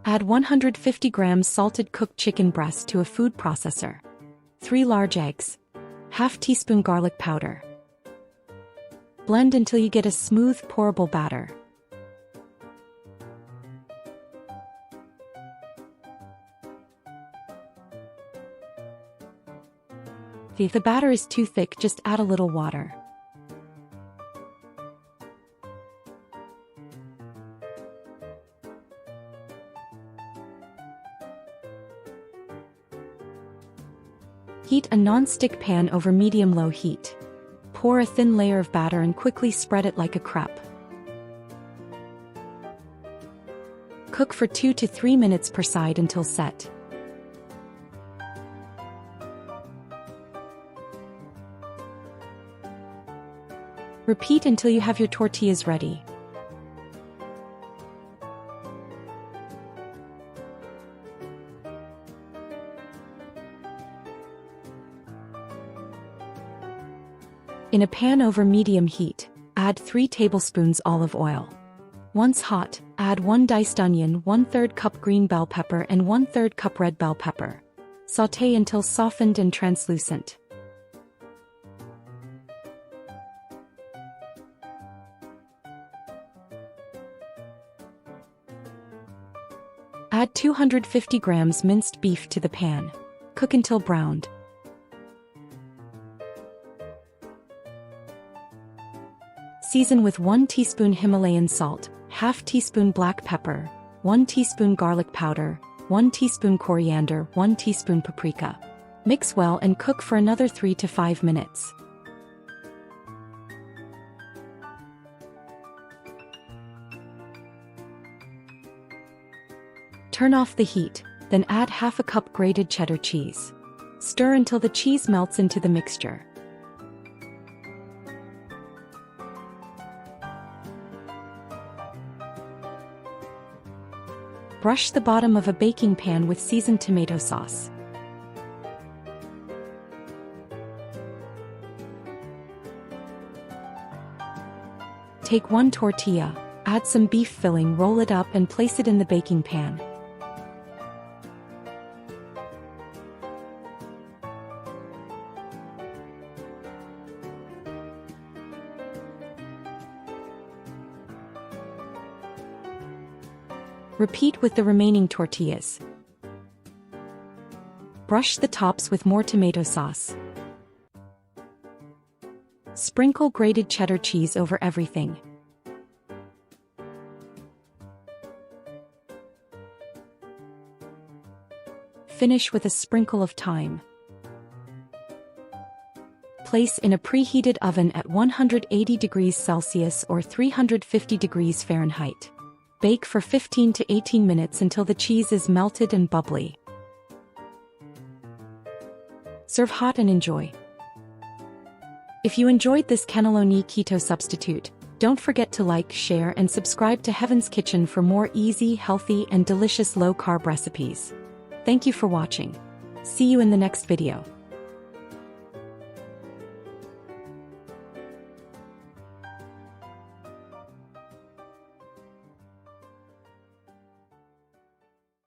Add 150 grams salted cooked chicken breast to a food processor. 3 large eggs. Half teaspoon garlic powder. Blend until you get a smooth, pourable batter. If the batter is too thick, just add a little water. Heat a non-stick pan over medium-low heat. Pour a thin layer of batter and quickly spread it like a crepe. Cook for 2 to 3 minutes per side until set. Repeat until you have your tortillas ready. In a pan over medium heat, add 3 tablespoons olive oil. Once hot, add 1 diced onion, 1/3 cup green bell pepper and 1/3 cup red bell pepper. Sauté until softened and translucent. Add 250 grams minced beef to the pan. Cook until browned. Season with 1 teaspoon Himalayan salt, half teaspoon black pepper, 1 teaspoon garlic powder, 1 teaspoon coriander, 1 teaspoon paprika. Mix well and cook for another 3 to 5 minutes. Turn off the heat, then add half a cup grated cheddar cheese. Stir until the cheese melts into the mixture. Brush the bottom of a baking pan with seasoned tomato sauce. Take 1 tortilla, add some beef filling, roll it up and place it in the baking pan. Repeat with the remaining tortillas. Brush the tops with more tomato sauce. Sprinkle grated cheddar cheese over everything. Finish with a sprinkle of thyme. Place in a preheated oven at 180 degrees Celsius or 350 degrees Fahrenheit. Bake for 15 to 18 minutes until the cheese is melted and bubbly. Serve hot and enjoy. If you enjoyed this Cannelloni Keto substitute, don't forget to like, share and subscribe to Heaven's Kitchen for more easy, healthy and delicious low-carb recipes. Thank you for watching. See you in the next video.